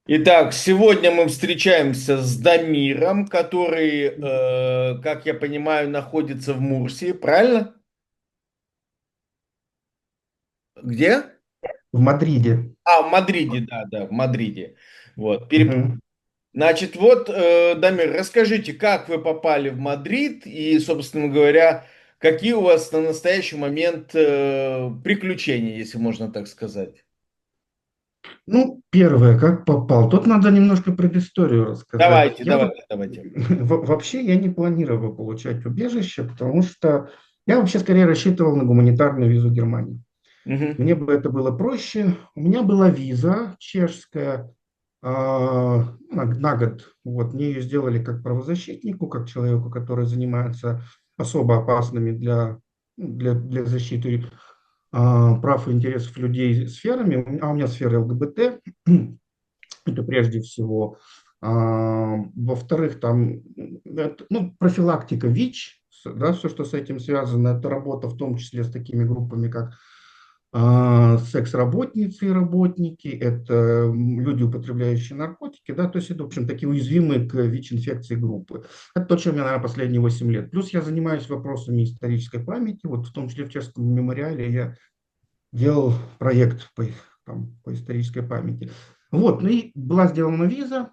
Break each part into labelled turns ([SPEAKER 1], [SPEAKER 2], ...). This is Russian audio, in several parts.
[SPEAKER 1] Итак, сегодня мы встречаемся с Дамиром, который, как я понимаю, находится в Мурсии, правильно? Где?
[SPEAKER 2] В Мадриде.
[SPEAKER 1] А, в Мадриде, да, да, в Мадриде. Вот,
[SPEAKER 2] Мгм.
[SPEAKER 1] Значит, вот, Дамир, расскажите, как вы попали в Мадрид и, собственно говоря, какие у вас на настоящий момент приключения, если можно так сказать?
[SPEAKER 2] Ну, первое, как попал. Тут надо немножко предысторию рассказать.
[SPEAKER 1] Давайте, давайте, давайте.
[SPEAKER 2] Вообще я не планировал получать убежище, потому что я вообще скорее рассчитывал на гуманитарную визу Германии.
[SPEAKER 1] Мгм,
[SPEAKER 2] Мне бы это было проще. У меня была виза чешская на год. Вот, мне ее сделали как правозащитнику, как человеку, который занимается особо опасными для защиты прав и интересов людей сферами, а у меня сфера ЛГБТ, это прежде всего. Во-вторых, там ну, профилактика ВИЧ, да, все, что с этим связано, это работа в том числе с такими группами, как секс-работницы и работники, это люди, употребляющие наркотики, да, то есть это, в общем, такие уязвимые к ВИЧ-инфекции группы. Это то, чем я, наверное, последние 8 лет. Плюс я занимаюсь вопросами исторической памяти, вот в том числе в Чешском мемориале я делал проект по исторической памяти. Вот, ну и была сделана виза,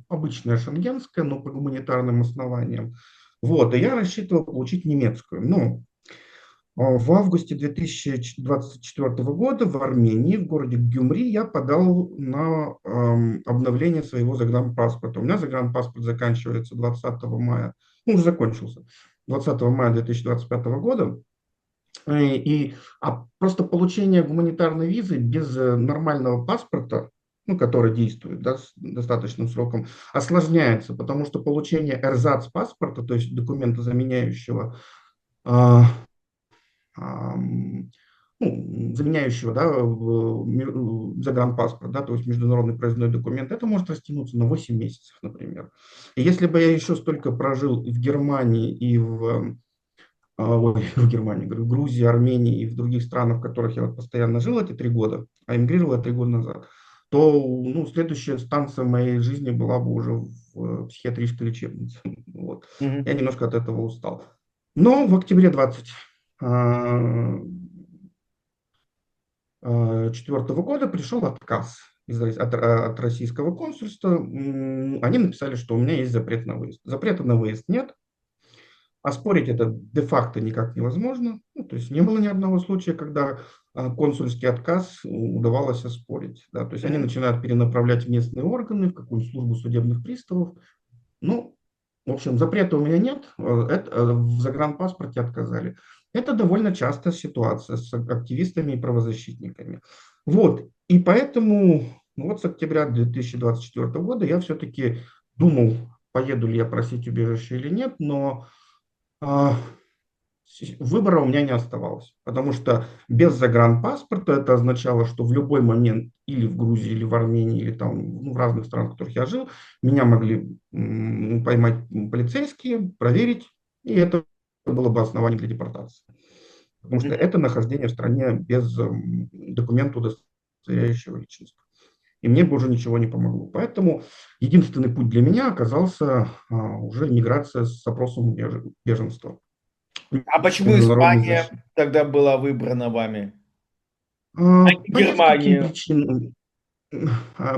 [SPEAKER 2] обычная шенгенская, но по гуманитарным основаниям. Вот, и я рассчитывал получить немецкую. Но в августе 2024 года в Армении, в городе Гюмри, я подал на обновление своего загранпаспорта. У меня загранпаспорт заканчивается 20 мая, ну, уже закончился, 20 мая 2025 года. Просто получение гуманитарной визы без нормального паспорта, ну, который действует, да, с достаточным сроком, осложняется, потому что получение эрзац-паспорта, то есть документа, заменяющего а, ам, ну, заменяющего, да, загранпаспорт, да, то есть международный проездной документ, это может растянуться на 8 месяцев, например. И если бы я еще столько прожил и в Германии, и ой, в Германии, говорю, в Грузии, Армении и в других странах, в которых я вот постоянно жил эти 3 года, а эмигрировал я 3 года назад, то, ну, следующая станция моей жизни была бы уже в психиатрической лечебнице. Вот.
[SPEAKER 1] мгм.
[SPEAKER 2] Я немножко от этого устал. Но в октябре 2024 года пришел отказ от российского консульства. Они написали, что у меня есть запрет на выезд. Запрета на выезд нет. Оспорить это де-факто никак невозможно. Ну, то есть не было ни одного случая, когда консульский отказ удавалось оспорить. Да. То есть они начинают перенаправлять в местные органы, в какую-нибудь службу судебных приставов. Ну, в общем, запрета у меня нет. В загранпаспорте отказали. Это довольно частая ситуация с активистами и правозащитниками. Вот. И поэтому ну, вот с октября 2024 года я все-таки думал, поеду ли я просить убежище или нет, но а, выбора у меня не оставалось, потому что без загранпаспорта это означало, что в любой момент или в Грузии, или в Армении, или там ну, в разных странах, в которых я жил, меня могли поймать полицейские, проверить, и это было бы основанием для депортации. Потому что это нахождение в стране без документа, удостоверяющего личность. И мне бы уже ничего не помогло. Поэтому единственный путь для меня оказался уже миграция с запросом беженства,
[SPEAKER 1] А почему
[SPEAKER 2] международной
[SPEAKER 1] Испания
[SPEAKER 2] защиты.
[SPEAKER 1] тогда была выбрана вами?
[SPEAKER 2] По нескольким
[SPEAKER 1] Германия.
[SPEAKER 2] причинам.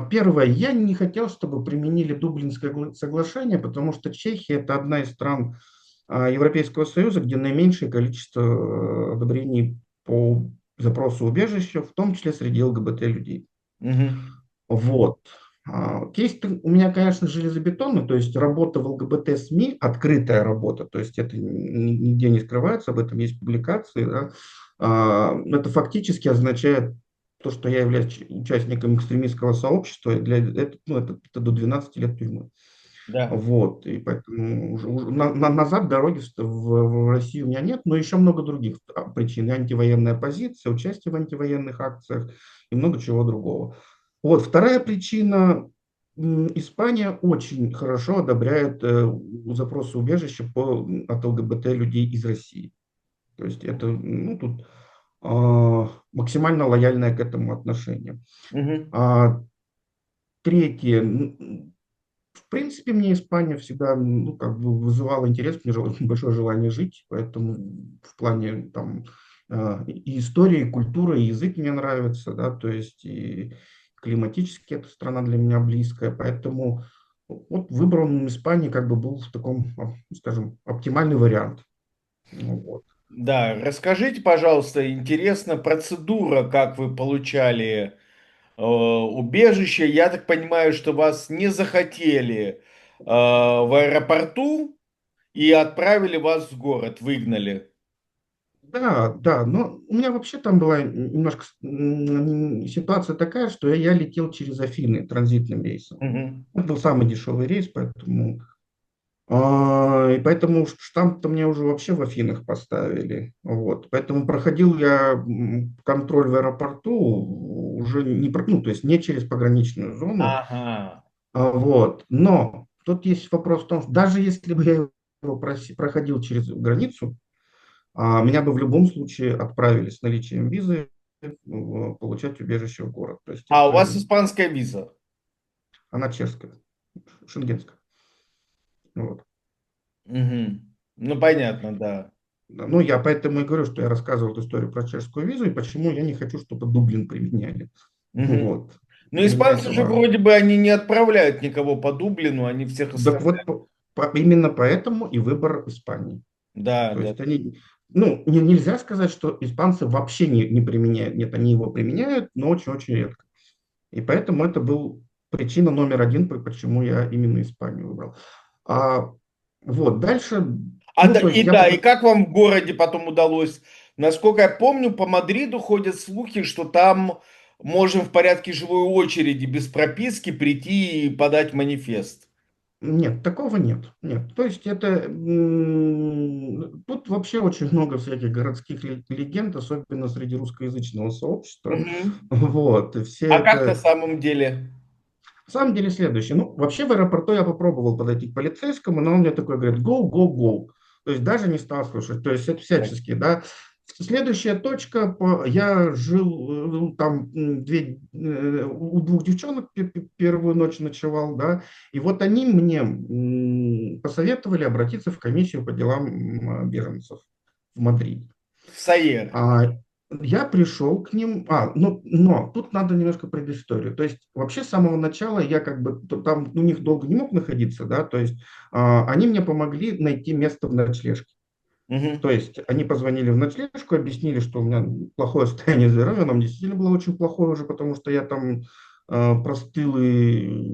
[SPEAKER 2] Первое, я не хотел, чтобы применили Дублинское соглашение, потому что Чехия – это одна из стран Европейского Союза, где наименьшее количество одобрений по запросу убежища, в том числе среди ЛГБТ-людей.
[SPEAKER 1] Мгм.
[SPEAKER 2] Вот. Кейс у меня, конечно, железобетонный, то есть работа в ЛГБТ-СМИ, открытая работа, то есть это нигде не скрывается, об этом есть публикации. Да. Это фактически означает то, что я являюсь участником экстремистского сообщества, ну, это до 12 лет тюрьмы.
[SPEAKER 1] Да.
[SPEAKER 2] Вот, и поэтому уже назад дороги в Россию у меня нет, но еще много других причин. И антивоенная позиция, участие в антивоенных акциях и много чего другого. Вот, вторая причина. Испания очень хорошо одобряет запросы убежища от ЛГБТ людей из России. То есть это, ну, тут максимально лояльное к этому отношение.
[SPEAKER 1] Мгм.
[SPEAKER 2] Третье. В принципе, мне Испания всегда, ну, как бы вызывала интерес, мне большое желание жить, поэтому в плане там и истории, и культуры, и язык мне нравится, да, то есть и климатически эта страна для меня близкая, поэтому вот выбор Испании как бы был в таком, скажем, оптимальный вариант. Ну, вот.
[SPEAKER 1] Да, расскажите, пожалуйста, интересна процедура, как вы получали убежище. Я так понимаю, что вас не захотели в аэропорту и отправили вас в город, выгнали.
[SPEAKER 2] Да, да, но у меня вообще там была немножко ситуация такая, что я летел через Афины транзитным рейсом.
[SPEAKER 1] Мгм.
[SPEAKER 2] Это был самый дешевый рейс, поэтому и поэтому штамп-то мне уже вообще в Афинах поставили. Вот. Поэтому проходил я контроль в аэропорту уже не, ну, то есть не через пограничную зону.
[SPEAKER 1] Ага.
[SPEAKER 2] Вот. Но тут есть вопрос в том, что даже если бы я его проходил через границу, меня бы в любом случае отправили с наличием визы получать убежище в город. То есть
[SPEAKER 1] А у
[SPEAKER 2] это
[SPEAKER 1] вас испанская виза?
[SPEAKER 2] она чешская, шенгенская. Вот.
[SPEAKER 1] Мгм. Ну, понятно, да.
[SPEAKER 2] Да, ну, я поэтому и говорю, что я рассказывал эту историю про чешскую визу и почему я не хочу, чтобы Дублин применяли.
[SPEAKER 1] Мгм.
[SPEAKER 2] Вот.
[SPEAKER 1] Но
[SPEAKER 2] Для меня
[SPEAKER 1] испанцы
[SPEAKER 2] это
[SPEAKER 1] же
[SPEAKER 2] важно.
[SPEAKER 1] вроде бы они не отправляют никого по Дублину, они всех
[SPEAKER 2] Так
[SPEAKER 1] оставляют.
[SPEAKER 2] вот, именно поэтому и выбор Испании.
[SPEAKER 1] Да,
[SPEAKER 2] То
[SPEAKER 1] да.
[SPEAKER 2] есть они, ну, нельзя сказать, что испанцы вообще не применяют. Нет, они его применяют, но очень-очень редко. И поэтому это был причина номер один, почему я именно Испанию выбрал. А вот дальше,
[SPEAKER 1] А
[SPEAKER 2] ну,
[SPEAKER 1] да,
[SPEAKER 2] то есть
[SPEAKER 1] и
[SPEAKER 2] я
[SPEAKER 1] да, и
[SPEAKER 2] потом,
[SPEAKER 1] как вам в городе потом удалось? Насколько я помню, по Мадриду ходят слухи, что там можем в порядке живой очереди без прописки прийти и подать манифест.
[SPEAKER 2] нет, такого нет, нет. То есть это, тут вообще очень много всяких городских легенд, особенно среди русскоязычного сообщества.
[SPEAKER 1] Мгм.
[SPEAKER 2] Вот, и все
[SPEAKER 1] А как на
[SPEAKER 2] это.
[SPEAKER 1] самом деле?
[SPEAKER 2] На самом деле следующее. Ну, вообще в аэропорту я попробовал подойти к полицейскому, но он мне такой говорит, go, go, go. То есть даже не стал слушать. То есть это
[SPEAKER 1] Так.
[SPEAKER 2] всячески, да. Следующая точка, я жил там у двух девчонок первую ночь ночевал, да, и вот они мне посоветовали обратиться в комиссию по делам беженцев в Мадриде.
[SPEAKER 1] В Саер.
[SPEAKER 2] А, я пришел к ним, ну, но тут надо немножко предысторию. То есть вообще с самого начала я как бы там у них долго не мог находиться, да, то есть они мне помогли найти место в ночлежке. То
[SPEAKER 1] Мгм.
[SPEAKER 2] есть они позвонили в ночлежку, объяснили, что у меня плохое состояние здоровья, оно действительно было очень плохое уже, потому что я там простыл и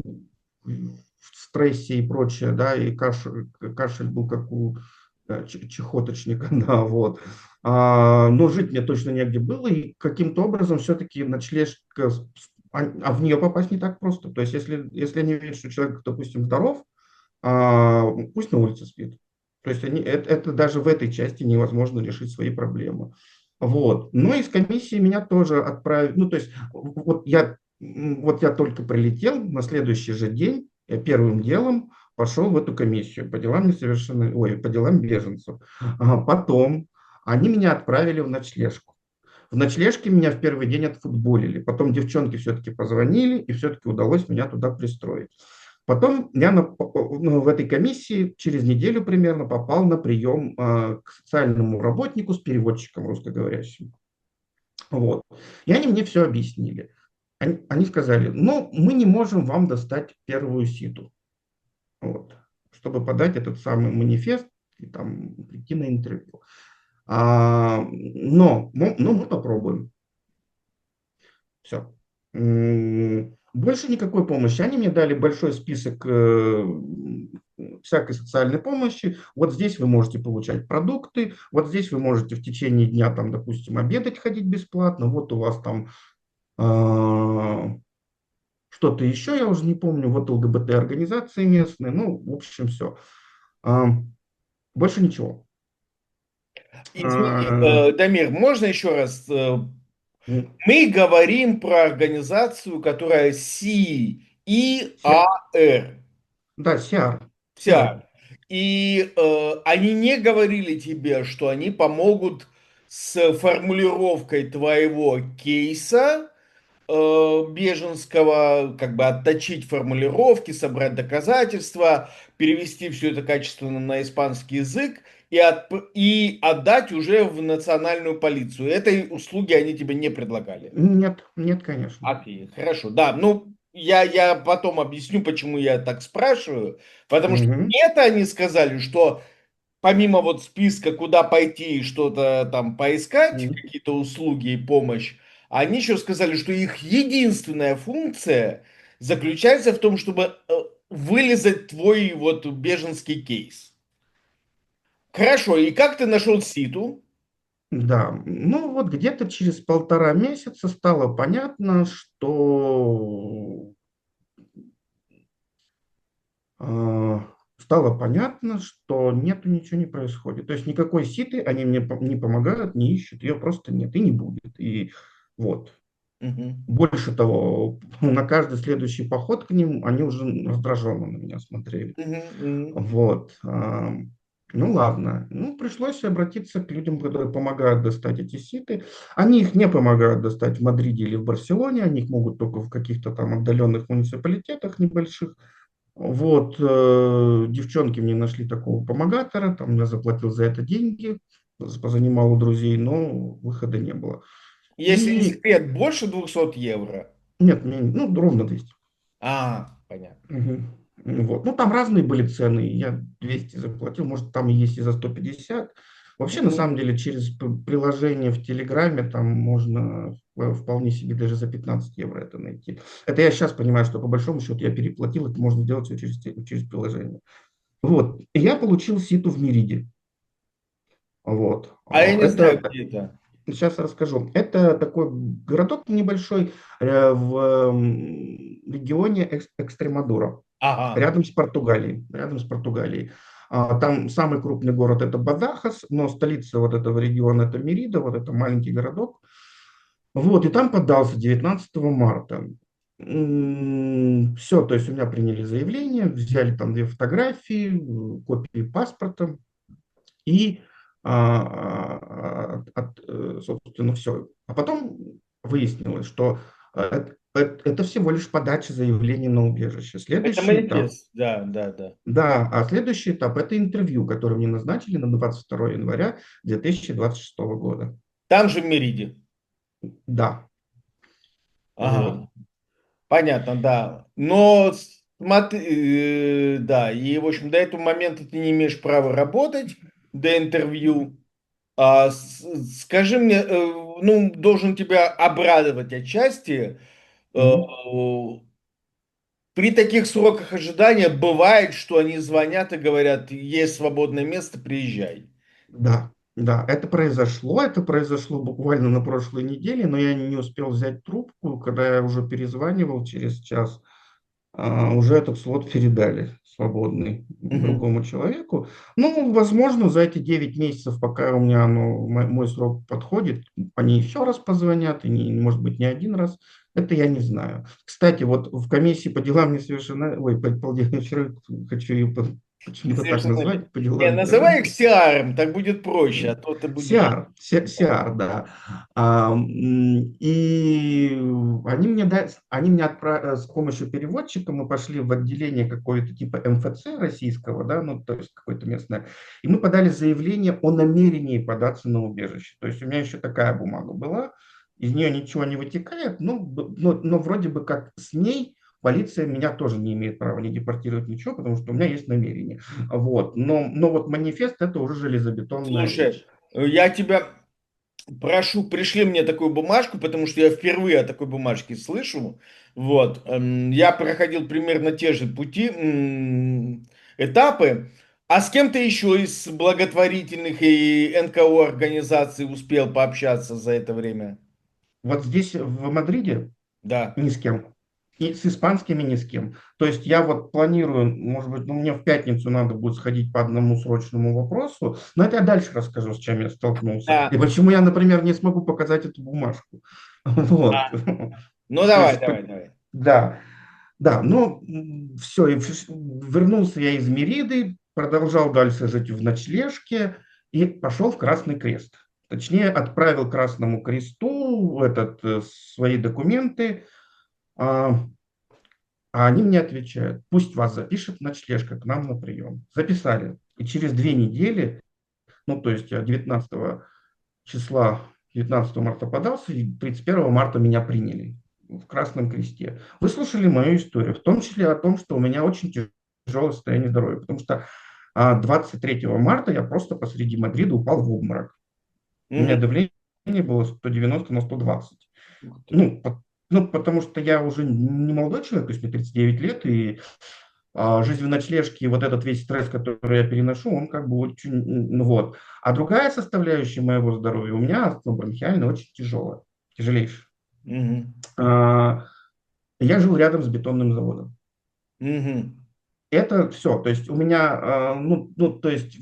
[SPEAKER 2] в стрессе и прочее, да, и кашель был как у чехоточника, да, вот. Но жить мне точно негде было, и каким-то образом все-таки ночлежка, в нее попасть не так просто. То есть если они видят, что человек, допустим, здоров, пусть на улице спит. То есть это даже в этой части невозможно решить свои проблемы. Вот. Но из комиссии меня тоже отправили. Ну, то есть вот я только прилетел, на следующий же день я первым делом пошел в эту комиссию по делам несовершенно, ой, по делам беженцев. Потом они меня отправили в ночлежку. В ночлежке меня в первый день отфутболили. Потом девчонки все-таки позвонили, и все-таки удалось меня туда пристроить. Потом я ну, в этой комиссии через неделю примерно попал на прием к социальному работнику с переводчиком русскоговорящим. Вот. И они мне все объяснили. Они сказали, ну, мы не можем вам достать первую ситу, вот, чтобы подать этот самый манифест и там прийти на интервью. Но мы попробуем. Все. Больше никакой помощи. Они мне дали большой список всякой социальной помощи. Вот здесь вы можете получать продукты, вот здесь вы можете в течение дня, там, допустим, обедать, ходить бесплатно, вот у вас там а, что-то еще, я уже не помню, вот ЛГБТ-организации местные, ну, в общем, все. Больше ничего.
[SPEAKER 1] Извини,
[SPEAKER 2] А,
[SPEAKER 1] Дамир, можно еще раз?
[SPEAKER 2] м,
[SPEAKER 1] Мы говорим про организацию, которая
[SPEAKER 2] се-
[SPEAKER 1] CEAR.
[SPEAKER 2] да, СИАР. СИАР.
[SPEAKER 1] Вся. И они не говорили тебе, что они помогут с формулировкой твоего кейса, беженского, как бы отточить формулировки, собрать доказательства, перевести все это качественно на испанский язык и отдать уже в национальную полицию. Этой услуги они тебе не предлагали.
[SPEAKER 2] Нет, нет, конечно.
[SPEAKER 1] Окей, хорошо. Да, ну, я потом объясню, почему я так спрашиваю. Потому что
[SPEAKER 2] Мгм,
[SPEAKER 1] это они сказали, что помимо вот списка, куда пойти и что-то там поискать,
[SPEAKER 2] мгм.
[SPEAKER 1] какие-то услуги и помощь, они еще сказали, что их единственная функция заключается в том, чтобы вылезать твой вот беженский кейс. Хорошо, и как ты нашел Ситу?
[SPEAKER 2] Да, ну вот где-то через 1,5 месяца стало понятно, э, что нету, ничего не происходит. То есть никакой ситы они мне не помогают, не ищут, ее просто нет и не будет. И вот.
[SPEAKER 1] Мгм.
[SPEAKER 2] Больше того, на каждый следующий поход к ним они уже раздраженно на меня смотрели.
[SPEAKER 1] Мгм. Мгм.
[SPEAKER 2] Вот. Ну ладно. Ну, пришлось обратиться к людям, которые помогают достать эти ситы. Они их не помогают достать в Мадриде или в Барселоне, они их могут только в каких-то там отдаленных муниципалитетах небольших. Вот, девчонки мне нашли такого помогатора, там я заплатил за это деньги, позанимал у друзей, но выхода не было.
[SPEAKER 1] Если не
[SPEAKER 2] И
[SPEAKER 1] секрет, больше 200 евро.
[SPEAKER 2] нет, ну, ровно 200.
[SPEAKER 1] Понятно.
[SPEAKER 2] Мгм. Вот. Ну, там разные были цены. Я 200 заплатил, может, там и есть и за 150. Вообще, на
[SPEAKER 1] Мгм.
[SPEAKER 2] самом деле, через приложение в Телеграме там можно вполне себе даже за 15 евро это найти. Это я сейчас понимаю, что по большому счету я переплатил, это можно сделать все через приложение. Вот. И я получил ситу в Мериде. Вот.
[SPEAKER 1] А я не знаю,
[SPEAKER 2] Это
[SPEAKER 1] где это.
[SPEAKER 2] сейчас расскажу. Это такой городок небольшой в регионе Экстремадура,
[SPEAKER 1] Ага.
[SPEAKER 2] рядом с Португалией. Рядом с Португалией. Там самый крупный город это Бадахас, но столица вот этого региона это Мерида, вот это маленький городок. Вот, и там подался 19 марта. Все, то есть у меня приняли заявление, взяли там 2 фотографии, копии паспорта, и, собственно, все. А потом выяснилось, что это всего лишь подача заявления на убежище.
[SPEAKER 1] Это
[SPEAKER 2] Следующий этап,
[SPEAKER 1] манифест. Да, да, да.
[SPEAKER 2] да, а следующий этап – это интервью, которое мне назначили на 22 января 2026 года.
[SPEAKER 1] Там же в Мериде.
[SPEAKER 2] Да, вот.
[SPEAKER 1] Ага. Понятно, да. Но смотри, да, и, в общем, до этого момента ты не имеешь права работать, до интервью. Скажи мне, ну, должен тебя обрадовать отчасти. э,
[SPEAKER 2] Мгм.
[SPEAKER 1] При таких сроках ожидания бывает, что они звонят и говорят, есть свободное место, приезжай.
[SPEAKER 2] Да, да, это произошло буквально на прошлой неделе, но я не успел взять трубку, когда я уже перезванивал через час. Уже этот слот передали свободный
[SPEAKER 1] Мгм.
[SPEAKER 2] другому человеку. Ну, возможно, за эти 9 месяцев, пока у меня мой срок подходит, они еще раз позвонят, и может быть, не один раз. Это я не знаю. Кстати, вот в комиссии по делам несовершеннолетних, ой, по делам, хочу ее почему-то так
[SPEAKER 1] Несовершеннолетний.
[SPEAKER 2] назвать, по
[SPEAKER 1] Не,
[SPEAKER 2] делам
[SPEAKER 1] называй их
[SPEAKER 2] мигрантов.
[SPEAKER 1] Сиаром, так будет проще, а то ты будешь...
[SPEAKER 2] Сиар, да. И они мне с помощью переводчика мы пошли в отделение какое-то типа МФЦ российского, да, ну, то есть какое-то местное, и мы подали заявление о намерении податься на убежище. То есть у меня еще такая бумага была, из нее ничего не вытекает, но вроде бы как с ней полиция меня тоже не имеет права не депортировать ничего, потому что у меня есть намерение. Вот. Но вот манифест это уже железобетонная
[SPEAKER 1] Слушай,
[SPEAKER 2] вещь.
[SPEAKER 1] я тебя прошу, пришли мне такую бумажку, потому что я впервые о такой бумажке слышу. Вот. Я проходил примерно те же пути, этапы. А с кем-то еще из благотворительных и НКО организаций успел пообщаться за это время?
[SPEAKER 2] Вот здесь, в Мадриде,
[SPEAKER 1] Да.
[SPEAKER 2] ни с кем. И с испанскими ни с кем. То есть я вот планирую, может быть, ну, мне в пятницу надо будет сходить по одному срочному вопросу, но это я дальше расскажу, с чем я столкнулся. И
[SPEAKER 1] Да.
[SPEAKER 2] почему я, например, не смогу показать эту бумажку. Вот.
[SPEAKER 1] Ну,
[SPEAKER 2] То
[SPEAKER 1] давай,
[SPEAKER 2] есть,
[SPEAKER 1] давай, давай.
[SPEAKER 2] да, да, но все, вернулся я из Мериды, продолжал дальше жить в ночлежке и пошел в Красный Крест. Точнее, отправил Красному Кресту свои документы, а, а они мне отвечают: пусть вас запишет ночлежка к нам на прием. Записали. И через 2 недели, ну, то есть я 19 марта подался, и 31 марта меня приняли в Красном Кресте. Выслушали мою историю, в том числе о том, что у меня очень тяжелое состояние здоровья, потому что 23 марта я просто посреди Мадрида упал в обморок. У меня
[SPEAKER 1] Мгм.
[SPEAKER 2] давление было 190 на 120.
[SPEAKER 1] Ух ты.
[SPEAKER 2] Ну, потому что я уже не молодой человек, то есть мне 39 лет, и жизнь в ночлежке, вот этот весь стресс, который я переношу, он как бы очень, ну вот. А другая составляющая моего здоровья у меня астма бронхиальная очень тяжелая, тяжелейшая.
[SPEAKER 1] Мгм.
[SPEAKER 2] А, Я жил рядом с бетонным заводом.
[SPEAKER 1] Мгм.
[SPEAKER 2] Это все. То есть у меня, то есть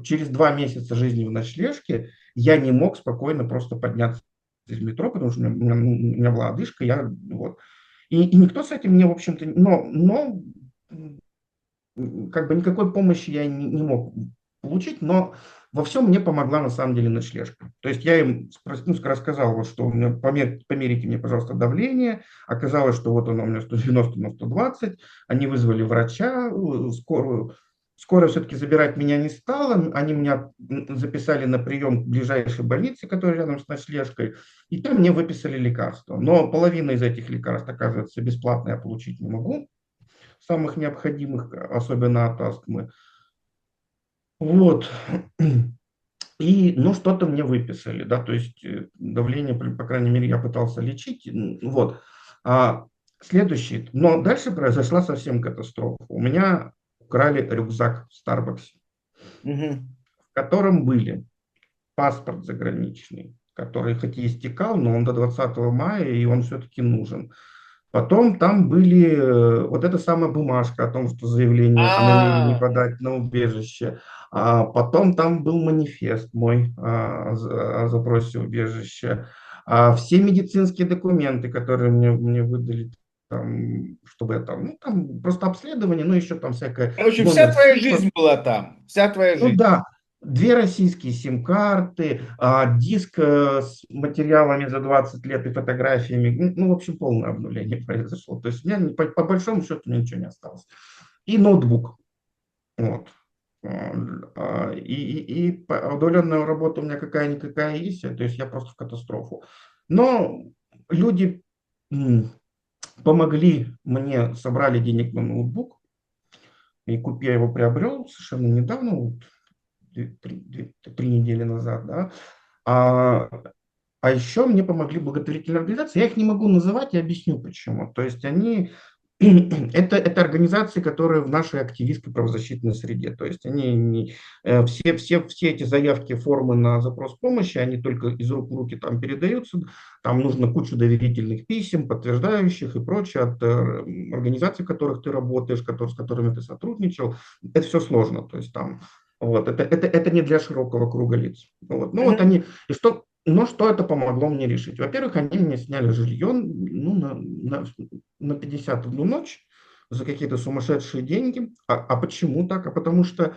[SPEAKER 2] через 2 месяца жизни в ночлежке я не мог спокойно просто подняться из метро, потому что у меня была одышка, вот. И никто с этим мне, в общем-то, как бы никакой помощи я не мог получить, но во всем мне помогла на самом деле ночлежка. То есть я им рассказал, вот, что у меня померите мне, пожалуйста, давление. Оказалось, что вот оно у меня 190 на 120. Они вызвали врача, скорую. Скорая все-таки забирать меня не стала. Они меня записали на прием к ближайшей больнице, которая рядом с ночлежкой. И там мне выписали лекарства. Но половина из этих лекарств, оказывается, бесплатно я получить не могу, самых необходимых, особенно от астмы. Вот. И, ну, что-то мне выписали, да, то есть давление, по крайней мере, я пытался лечить, вот. А следующий, но дальше произошла совсем катастрофа. У меня украли рюкзак в Старбаксе,
[SPEAKER 1] Мгм.
[SPEAKER 2] в котором были паспорт заграничный, который хоть и истекал, но он до 20 мая, и он все-таки нужен. Потом там были вот эта самая бумажка о том, что заявление о намерении
[SPEAKER 1] А,
[SPEAKER 2] подать на убежище. Потом там был манифест мой о запросе убежища. Все медицинские документы, которые мне выдали, там, чтобы я там, ну, там просто обследование, ну, еще там всякое,
[SPEAKER 1] короче, вся
[SPEAKER 2] номер
[SPEAKER 1] твоя
[SPEAKER 2] СИПа.
[SPEAKER 1] жизнь была там. Вся твоя
[SPEAKER 2] Ну
[SPEAKER 1] жизнь.
[SPEAKER 2] да, 2 российские сим-карты, диск с материалами за 20 лет и фотографиями. Ну, в общем, полное обнуление произошло. То есть у меня по большому счету у меня ничего не осталось. И ноутбук. Вот. И удаленная работа у меня какая-никакая есть, то есть я просто в катастрофу. Но люди помогли мне, собрали денег на ноутбук, и я его приобрел совершенно недавно, вот, 3 недели назад, да. А, а еще мне помогли благотворительные организации. Я их не могу называть, я объясню почему. То есть они это организации, которые в нашей активистской правозащитной среде. То есть они все эти заявки, формы на запрос помощи, они только из рук в руки там передаются. Там нужно кучу доверительных писем, подтверждающих и прочее от организаций, в которых ты работаешь, с которыми ты сотрудничал. Это все сложно. То есть там вот, это не для широкого круга лиц. Вот. Ну вот
[SPEAKER 1] Мгм.
[SPEAKER 2] они, что это помогло мне решить? Во-первых, они мне сняли жилье, ну, на 51 ночь за какие-то сумасшедшие деньги. А почему так? А потому что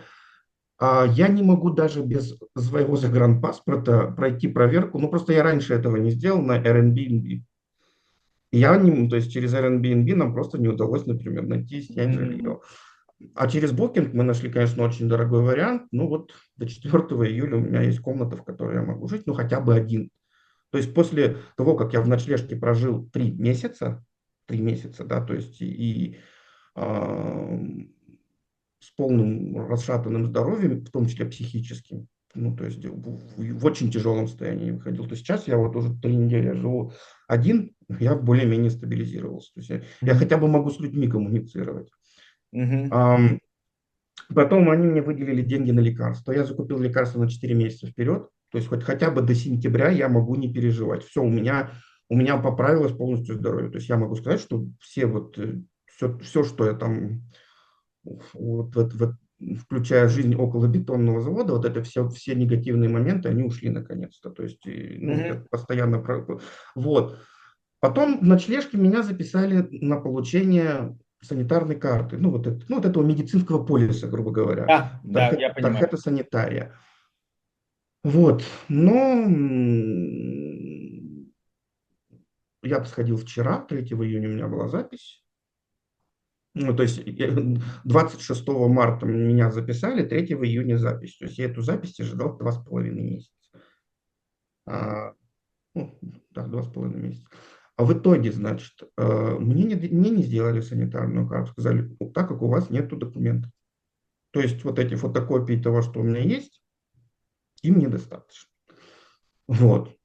[SPEAKER 2] я не могу даже без своего загранпаспорта пройти проверку. Ну, просто я раньше этого не сделал на Airbnb. То есть через Airbnb нам просто не удалось, например, найти, снять
[SPEAKER 1] Мгм.
[SPEAKER 2] жилье. А через Booking мы нашли, конечно, очень дорогой вариант. Ну вот до 4 июля у меня есть комната, в которой я могу жить, ну хотя бы один. То есть после того, как я в ночлежке прожил 3 месяца, да, то есть а, с полным расшатанным здоровьем, в том числе психическим, ну, то есть в очень тяжелом состоянии выходил, то сейчас я вот уже 3 недели живу один, я более-менее стабилизировался. То есть я
[SPEAKER 1] Мгм.
[SPEAKER 2] хотя бы могу с людьми коммуницировать.
[SPEAKER 1] Мгм.
[SPEAKER 2] Ам, Потом они мне выделили деньги на лекарства. Я закупил лекарства на 4 месяца вперед. То есть хотя бы до сентября я могу не переживать. Все, у меня поправилось полностью здоровье. То есть я могу сказать, что все, что я там, включая жизнь около бетонного завода, вот это все негативные моменты, они ушли наконец-то. То есть, ну, я
[SPEAKER 1] Мгм.
[SPEAKER 2] постоянно... Вот. Потом в ночлежке меня записали на получение санитарной карты, ну вот этого медицинского полиса, грубо говоря.
[SPEAKER 1] Да, да, я понимаю.
[SPEAKER 2] Тархета санитария. Вот, но я сходил вчера, 3 июня у меня была запись. Ну, то есть 26 марта меня записали, 3 июня запись. То есть я эту запись ожидал 2,5 месяца. А, ну, да, 2,5 месяца. А в итоге, значит, мне не сделали санитарную карту. Сказали, «Ну, так как у вас нету документов». То есть вот эти фотокопии того, что у меня есть, им недостаточно. Вот.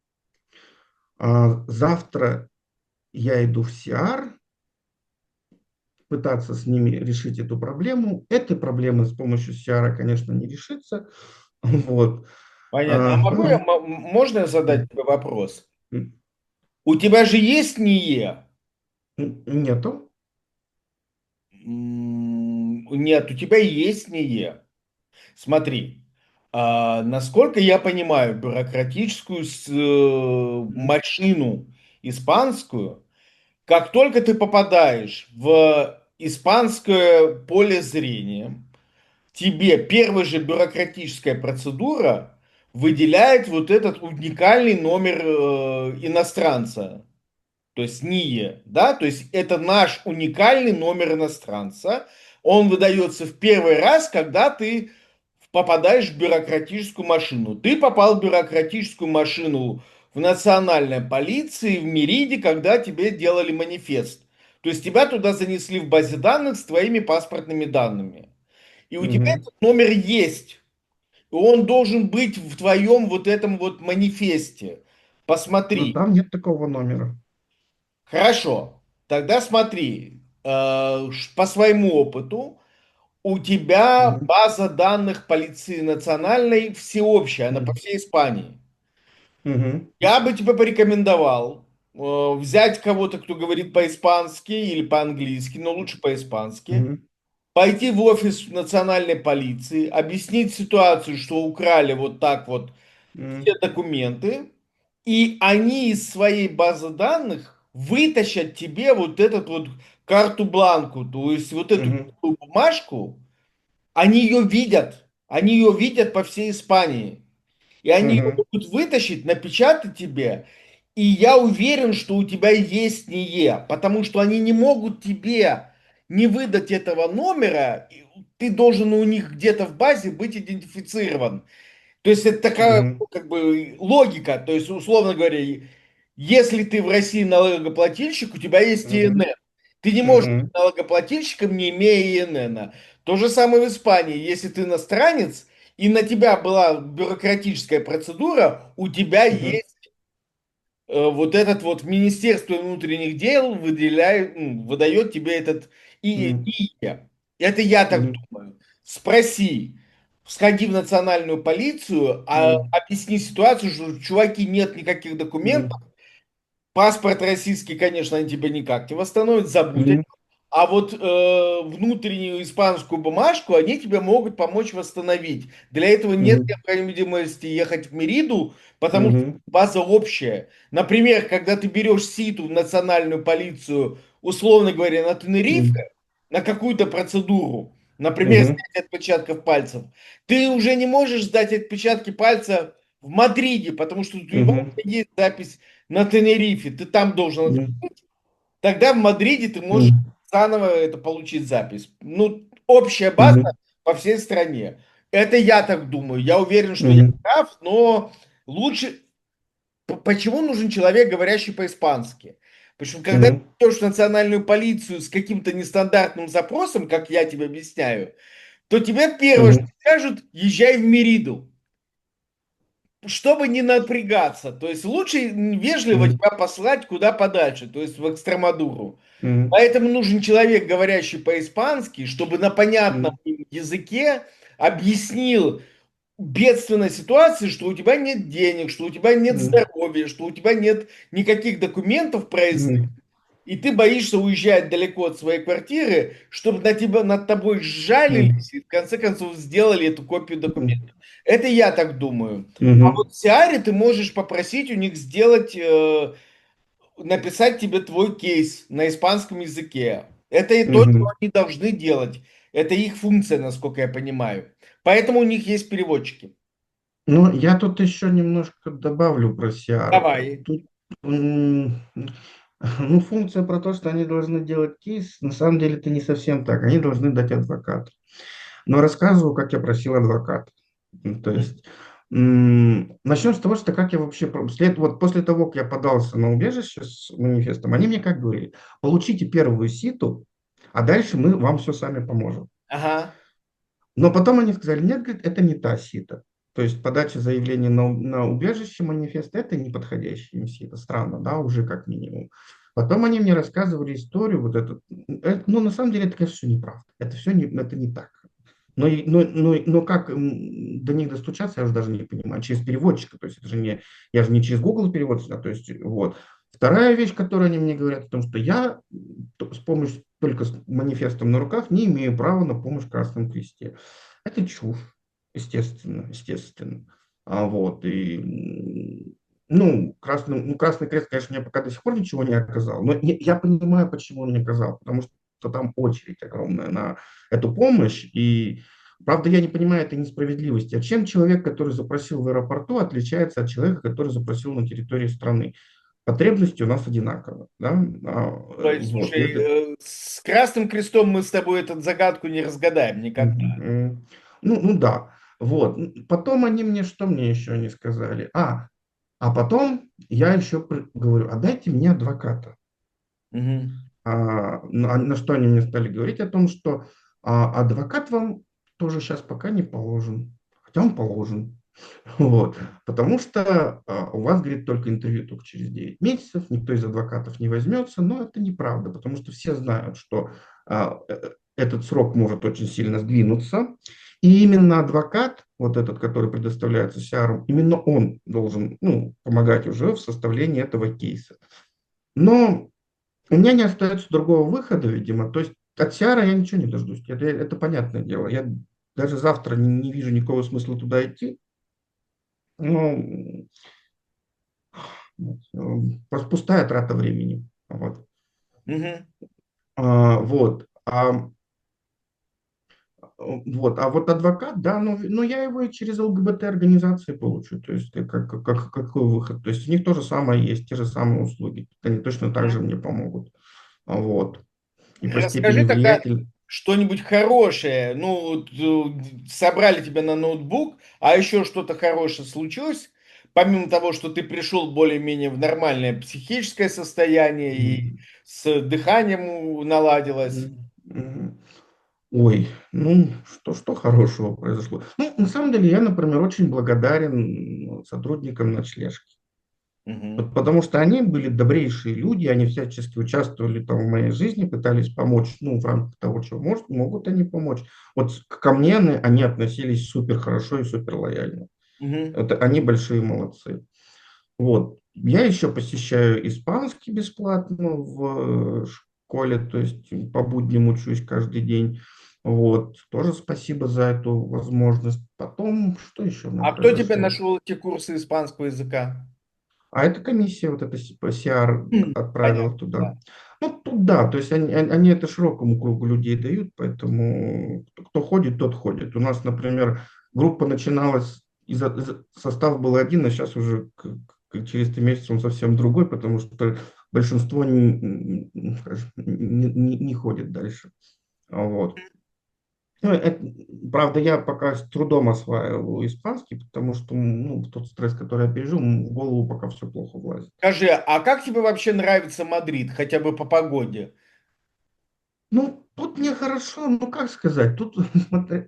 [SPEAKER 2] Завтра я иду в СИАР пытаться с ними решить эту проблему. Этой проблемы с помощью СИАРа, конечно, не решится. Вот.
[SPEAKER 1] Понятно. А могу я,
[SPEAKER 2] Ну,
[SPEAKER 1] можно задать тебе вопрос? У тебя же есть НИЕ?
[SPEAKER 2] нету.
[SPEAKER 1] Нет, у тебя есть НИЕ. Смотри, насколько я понимаю бюрократическую машину испанскую, как только ты попадаешь в испанское поле зрения, тебе первая же бюрократическая процедура выделяет вот этот уникальный номер иностранца, то есть НИЕ, да, то есть это наш уникальный номер иностранца. Он выдается в первый раз, когда ты попадаешь в бюрократическую машину. Ты попал в бюрократическую машину в национальной полиции, в Мериде, когда тебе делали манифест. То есть тебя туда занесли в базе данных с твоими паспортными данными. И у тебя
[SPEAKER 2] Мгм.
[SPEAKER 1] этот номер есть. И он должен быть в твоем вот этом вот манифесте.
[SPEAKER 2] Но
[SPEAKER 1] Посмотри.
[SPEAKER 2] там нет такого номера.
[SPEAKER 1] Хорошо. Тогда смотри. По своему опыту, у тебя
[SPEAKER 2] Мгм.
[SPEAKER 1] база данных полиции национальной всеобщая, она по
[SPEAKER 2] Мгм.
[SPEAKER 1] всей Испании.
[SPEAKER 2] Мгм.
[SPEAKER 1] Я бы тебе порекомендовал взять кого-то, кто говорит по-испански или по-английски, но лучше по-испански,
[SPEAKER 2] Мгм.
[SPEAKER 1] пойти в офис национальной полиции, объяснить ситуацию, что украли вот так вот все
[SPEAKER 2] Мгм.
[SPEAKER 1] документы, и они из своей базы данных вытащат тебе вот этот вот карту-бланку, то есть вот эту
[SPEAKER 2] Мгм.
[SPEAKER 1] бумажку, они ее видят по всей Испании. И они ее
[SPEAKER 2] Мгм.
[SPEAKER 1] могут вытащить, напечатать тебе. И я уверен, что у тебя есть НИЕ, потому что они не могут тебе не выдать этого номера. И ты должен у них где-то в базе быть идентифицирован. То есть это такая
[SPEAKER 2] Мгм.
[SPEAKER 1] ну, как бы логика. То есть, условно говоря, если ты в России налогоплательщик, у тебя есть ИНН.
[SPEAKER 2] Мгм.
[SPEAKER 1] Ты не можешь быть
[SPEAKER 2] Мгм.
[SPEAKER 1] налогоплательщиком, не имея ИНН. То же самое в Испании. Если ты иностранец, и на тебя была бюрократическая процедура, у тебя
[SPEAKER 2] Мгм.
[SPEAKER 1] есть вот этот вот Министерство внутренних дел выдает тебе этот
[SPEAKER 2] Мгм.
[SPEAKER 1] ИИ. Это я так
[SPEAKER 2] Мгм.
[SPEAKER 1] думаю. Спроси, сходи в национальную полицию,
[SPEAKER 2] Мгм.
[SPEAKER 1] объясни ситуацию, что, чуваки, нет никаких документов,
[SPEAKER 2] Мгм.
[SPEAKER 1] паспорт российский, конечно, они тебя никак не восстановят, забудь о нем.
[SPEAKER 2] Мгм.
[SPEAKER 1] А вот внутреннюю испанскую бумажку они тебе могут помочь восстановить. Для этого нет
[SPEAKER 2] Мгм.
[SPEAKER 1] необходимости ехать в Мериду, потому что
[SPEAKER 2] Мгм.
[SPEAKER 1] база общая. Например, когда ты берешь СИТу в национальную полицию, условно говоря, на Тенерифе,
[SPEAKER 2] Мгм.
[SPEAKER 1] на какую-то процедуру, например,
[SPEAKER 2] Мгм.
[SPEAKER 1] снять отпечатков пальцев, ты уже не можешь сдать отпечатки пальца в Мадриде, потому что у тебя
[SPEAKER 2] Мгм.
[SPEAKER 1] есть запись на Тенерифе, ты там должен
[SPEAKER 2] Мгм.
[SPEAKER 1] тогда в Мадриде ты можешь
[SPEAKER 2] Мгм.
[SPEAKER 1] заново это получить запись. Ну, общая база
[SPEAKER 2] Мгм.
[SPEAKER 1] по всей стране. Это я так думаю. Я уверен, что я
[SPEAKER 2] Мгм.
[SPEAKER 1] прав, но лучше... Почему нужен человек, говорящий по-испански? Потому что когда
[SPEAKER 2] Мгм.
[SPEAKER 1] ты идешь в национальную полицию с каким-то нестандартным запросом, как я тебе объясняю, то тебе первое, что
[SPEAKER 2] Мгм.
[SPEAKER 1] скажут, езжай в Мериду, чтобы не напрягаться. То есть лучше вежливо
[SPEAKER 2] Мгм.
[SPEAKER 1] тебя послать куда подальше, то есть в Экстремадуру.
[SPEAKER 2] Мгм.
[SPEAKER 1] Поэтому нужен человек, говорящий по-испански, чтобы на понятном
[SPEAKER 2] Мгм.
[SPEAKER 1] им языке объяснил бедственной ситуации, что у тебя нет денег, что у тебя нет
[SPEAKER 2] Мгм.
[SPEAKER 1] здоровья, что у тебя нет никаких документов проездных,
[SPEAKER 2] Мгм.
[SPEAKER 1] и ты боишься уезжать далеко от своей квартиры, чтобы на тебя, над тобой
[SPEAKER 2] Мгм.
[SPEAKER 1] сжалились и в конце концов сделали эту копию документов. Это я так думаю. А
[SPEAKER 2] Мгм.
[SPEAKER 1] вот в Сиаре ты можешь попросить у них сделать написать тебе твой кейс на испанском языке. Это и то, что
[SPEAKER 2] Мгм.
[SPEAKER 1] они должны делать. Это их функция, насколько я понимаю. Поэтому у них есть переводчики.
[SPEAKER 2] Ну, я тут еще немножко добавлю про CR.
[SPEAKER 1] Давай.
[SPEAKER 2] Тут, м, ну, функция про то, что они должны делать кейс, на самом деле это не совсем так. Они должны дать адвоката. Но рассказываю, как я просил адвоката. То
[SPEAKER 1] Мгм.
[SPEAKER 2] есть, начнем с того, что как я вообще... Вот после того, как я подался на убежище с манифестом, они мне как говорили, получите первую ситу, а дальше мы вам все сами поможем.
[SPEAKER 1] Ага.
[SPEAKER 2] Но потом они сказали, нет, говорит, это не та сита. То есть подача заявления на убежище манифест это не подходящая им сита. Странно, да, уже как минимум. Потом они мне рассказывали историю, вот эту, ну, на самом деле, это, конечно, все неправда. Это все не, это не так. Но как до них достучаться, я уже даже не понимаю. Через переводчика, то есть это же не, я же не через Google переводчик, то есть вот. Вторая вещь, которую они мне говорят, о том, что я с помощью только с манифестом на руках не имею права на помощь в Красном Кресте. Это чушь, естественно, естественно. Вот, и, Красный Крест, конечно, мне пока до сих пор ничего не оказал, но я понимаю, почему он не оказал, потому что там очередь огромная на эту помощь, и правда, я не понимаю этой несправедливости. А чем человек, который запросил в аэропорту, отличается от человека, который запросил на территории страны? Потребности у нас одинаковые. Да?
[SPEAKER 1] Ой,
[SPEAKER 2] Вот.
[SPEAKER 1] слушай, с Красным Крестом мы с тобой эту загадку не разгадаем никогда.
[SPEAKER 2] Ну да. Вот. Потом они мне, что мне еще не сказали? А потом я еще говорю, а дайте мне адвоката.
[SPEAKER 1] Мгм.
[SPEAKER 2] На что они мне стали говорить о том, что адвокат вам тоже сейчас пока не положен. Хотя он положен. Вот. Потому что у вас, говорит, только интервью только через 9 месяцев, никто из адвокатов не возьмется, но это неправда, потому что все знают, что этот срок может очень сильно сдвинуться, и именно адвокат, вот этот, который предоставляется СИАРом, именно он должен помогать уже в составлении этого кейса. Но у меня не остается другого выхода, видимо, то есть от СИАРа я ничего не дождусь, это понятное дело, я даже завтра не вижу никакого смысла туда идти, ну, просто пустая трата времени. Вот.
[SPEAKER 1] Мгм.
[SPEAKER 2] Вот. А вот адвокат, да, но я его и через ЛГБТ-организации получу. То есть какой выход? То есть у них то же самое есть, те же самые услуги. Они точно так же мне помогут. Вот. И по степени
[SPEAKER 1] Расскажи тогда
[SPEAKER 2] влиятельности.
[SPEAKER 1] что-нибудь хорошее. Ну, вот, собрали тебя на ноутбук, а еще что-то хорошее случилось, помимо того, что ты пришел более-менее в нормальное психическое состояние и с дыханием наладилось.
[SPEAKER 2] Ой, что хорошего произошло? Ну, на самом деле, я, например, очень благодарен сотрудникам ночлежки.
[SPEAKER 1] Мгм.
[SPEAKER 2] Вот потому что они были добрейшие люди, они всячески участвовали там в моей жизни, пытались помочь, в рамках того, что могут они помочь. Вот ко мне они относились супер хорошо и супер лояльно.
[SPEAKER 1] Мгм.
[SPEAKER 2] Это они большие молодцы. Вот. Я еще посещаю испанский бесплатно в школе, то есть по будням учусь каждый день. Вот. Тоже спасибо за эту возможность. Потом, что еще у меня
[SPEAKER 1] А кто тебе
[SPEAKER 2] произошло?
[SPEAKER 1] нашел эти курсы испанского языка?
[SPEAKER 2] А эта комиссия, вот эта CR отправила
[SPEAKER 1] Понятно,
[SPEAKER 2] туда.
[SPEAKER 1] да.
[SPEAKER 2] Ну, туда, то есть они это широкому кругу людей дают, поэтому кто ходит, тот ходит. У нас, например, группа начиналась, состав был один, а сейчас уже через 3 месяца он совсем другой, потому что большинство скажем, не ходит дальше. Вот. Правда, я пока с трудом осваиваю испанский, потому что тот стресс, который я пережил, в голову пока все плохо влазит.
[SPEAKER 1] Скажи, а как тебе вообще нравится Мадрид, хотя бы по погоде?
[SPEAKER 2] Тут мне хорошо, как сказать, тут, смотри,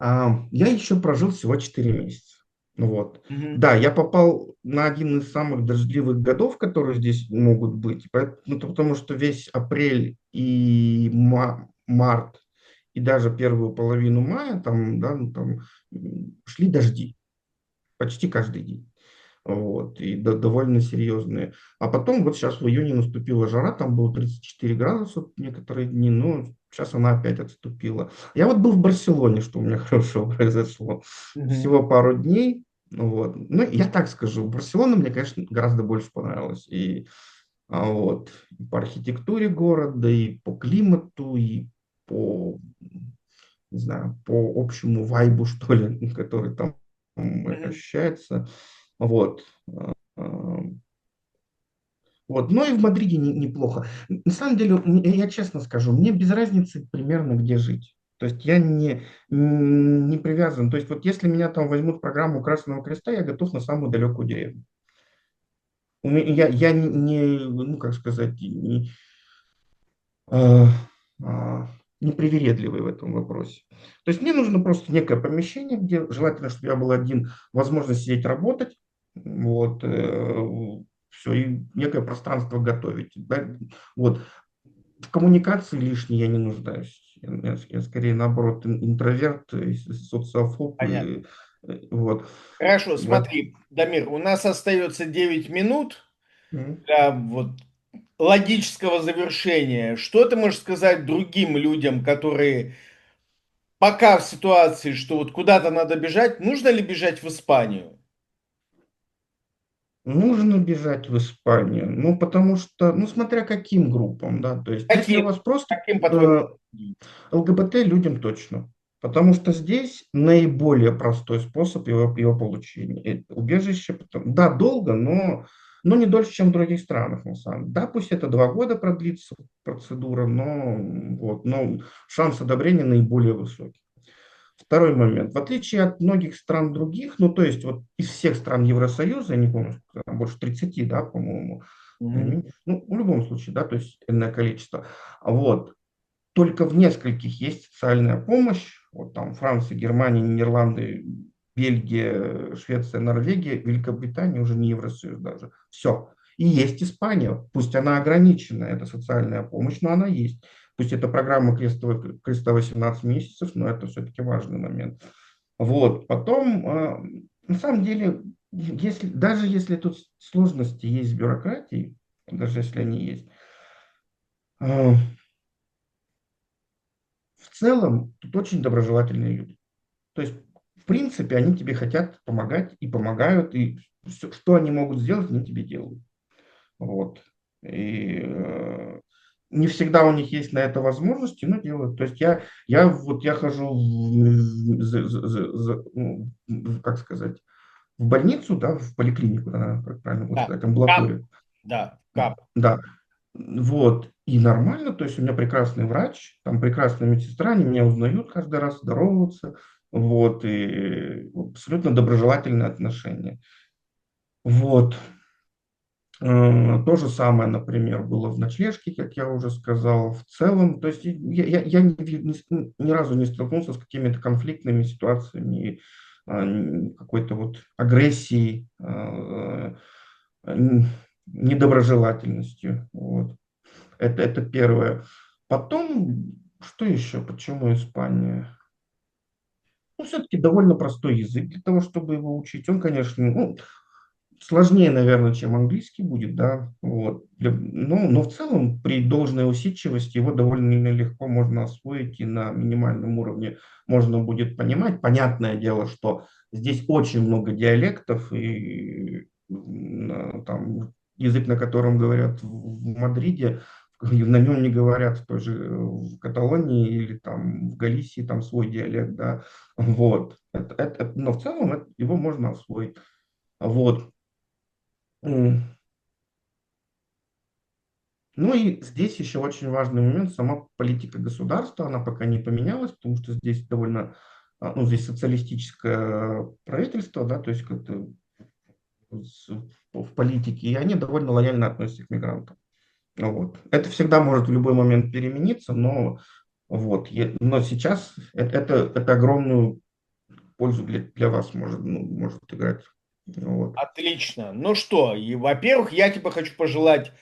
[SPEAKER 2] я еще прожил всего 4 месяца. Вот.
[SPEAKER 1] Мгм.
[SPEAKER 2] Да, я попал на один из самых дождливых годов, которые здесь могут быть, потому что весь апрель и март, и даже первую половину мая, там, да, там шли дожди почти каждый день. Вот, и довольно серьезные. А потом вот сейчас в июне наступила жара, там было 34 градуса некоторые дни, но сейчас она опять отступила. Я вот был в Барселоне, что у меня хорошо произошло.
[SPEAKER 1] Мгм.
[SPEAKER 2] Всего пару дней. Вот. Ну, я так скажу, Барселона мне, конечно, гораздо больше понравилась. И по архитектуре города, и по климату, и по, не знаю, по общему вайбу, что ли, который там.
[SPEAKER 1] Мгм.
[SPEAKER 2] ощущается. Вот. А, Вот. Но и в Мадриде неплохо. На самом деле, я честно скажу, мне без разницы примерно где жить. То есть я не привязан. То есть вот если меня там возьмут в программу Красного Креста, я готов на самую далекую деревню. Я ну как сказать, а, а, непривередливый в этом вопросе. То есть мне нужно просто некое помещение, где желательно, чтобы я был один, возможность сидеть работать, вот, все, и некое пространство готовить. Да? Вот. В коммуникации лишней я не нуждаюсь. Я скорее, наоборот, интроверт, социофоб.
[SPEAKER 1] Понятно.
[SPEAKER 2] Вот.
[SPEAKER 1] Хорошо,
[SPEAKER 2] Да.
[SPEAKER 1] смотри, Дамир, у нас остается 9 минут
[SPEAKER 2] Мгм.
[SPEAKER 1] для вот логического завершения. Что ты можешь сказать другим людям, которые пока в ситуации, что вот куда-то надо бежать, нужно ли бежать в Испанию?
[SPEAKER 2] Нужно бежать в Испанию, ну, потому что, ну, смотря каким группам, да, то есть, если у
[SPEAKER 1] Каким?
[SPEAKER 2] вас просто
[SPEAKER 1] Каким, по-твоему?
[SPEAKER 2] ЛГБТ людям точно. Потому что здесь наиболее простой способ его получения. Это убежище, да, долго, но не дольше, чем в других странах, на самом деле. Да, пусть это 2 года продлится процедура, но шанс одобрения наиболее высокий. Второй момент. В отличие от многих стран других, ну, то есть вот из всех стран Евросоюза, я не помню, сколько там, больше 30, да, по-моему,
[SPEAKER 1] Мгм.
[SPEAKER 2] ну, в любом случае, да, то есть энное количество. Вот только в нескольких есть социальная помощь. Вот там Франция, Германия, Нидерланды, Бельгия, Швеция, Норвегия, Великобритания, уже не Евросоюз даже. Все. И есть Испания, пусть она ограниченная, это социальная помощь, но она есть. Пусть это программа креста 18 месяцев, но это все-таки важный момент. Вот. Потом, на самом деле, даже если тут сложности есть с бюрократией, даже если они есть, а, в целом тут очень доброжелательные люди. То есть, в принципе, они тебе хотят помогать и помогают, и всё, что они могут сделать, они тебе делают. Вот. И не всегда у них есть на это возможности, но делают. То есть я хожу как сказать, в больницу, да, в поликлинику, да, как правильно будет
[SPEAKER 1] Да,
[SPEAKER 2] сказать,
[SPEAKER 1] КАП,
[SPEAKER 2] амбулаторию.
[SPEAKER 1] да, КАП.
[SPEAKER 2] Да, вот. И нормально, то есть у меня прекрасный врач, там прекрасная медсестра, они меня узнают каждый раз, здороваются, вот, и абсолютно доброжелательные отношения. Вот. То же самое, например, было в ночлежке, как я уже сказал, в целом. То есть я ни разу не столкнулся с какими-то конфликтными ситуациями, какой-то вот агрессией, недоброжелательностью. Вот. Это первое. Потом, что еще? Почему Испания? Ну, все-таки довольно простой язык для того, чтобы его учить. Он, конечно, ну, сложнее, наверное, чем английский будет, да, вот. Но в целом при должной усидчивости его довольно легко можно освоить и на минимальном уровне можно будет понимать. Понятное дело, что здесь очень много диалектов и там язык, на котором говорят в Мадриде, на нем не говорят в той же в Каталонии или там в Галисии, там свой диалект, да, вот. Но в целом его можно освоить. Вот. М. Ну и здесь еще очень важный момент, сама политика государства, она пока не поменялась, потому что здесь довольно, ну, здесь социалистическое правительство, да, то есть как-то в политике, и они довольно лояльно относятся к мигрантам. Вот. Это всегда может в любой момент перемениться, но сейчас это огромную пользу для вас может играть. Вот.
[SPEAKER 1] Отлично. Ну что, и, во-первых, я тебе хочу пожелать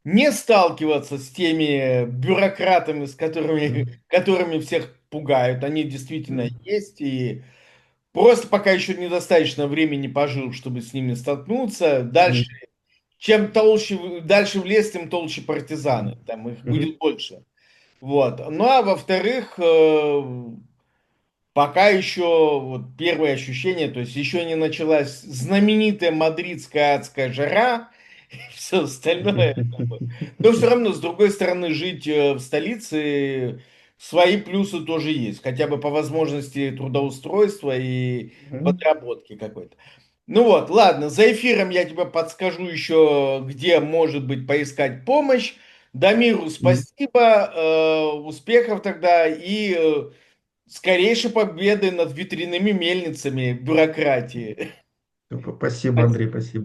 [SPEAKER 1] не сталкиваться с теми бюрократами, с
[SPEAKER 2] М.
[SPEAKER 1] которыми всех пугают. Они действительно
[SPEAKER 2] М.
[SPEAKER 1] есть, и просто пока еще недостаточно времени пожил, чтобы с ними столкнуться. Дальше,
[SPEAKER 2] М.
[SPEAKER 1] чем толще, дальше в лес, тем толще партизаны. Там их
[SPEAKER 2] Мгм.
[SPEAKER 1] будет больше. Вот. Ну а во-вторых, пока еще вот первые ощущения, то есть еще не началась знаменитая мадридская адская жара, и все остальное. Но все равно, с другой стороны, жить в столице свои плюсы тоже есть, хотя бы по возможности трудоустройства и
[SPEAKER 2] Мгм.
[SPEAKER 1] подработки какой-то. Ну вот, ладно, за эфиром я тебе подскажу еще, где, может быть, поискать помощь. Дамиру
[SPEAKER 2] Мгм.
[SPEAKER 1] спасибо, успехов тогда и скорейшей победы над ветряными мельницами бюрократии.
[SPEAKER 2] Спасибо, Андрей, спасибо.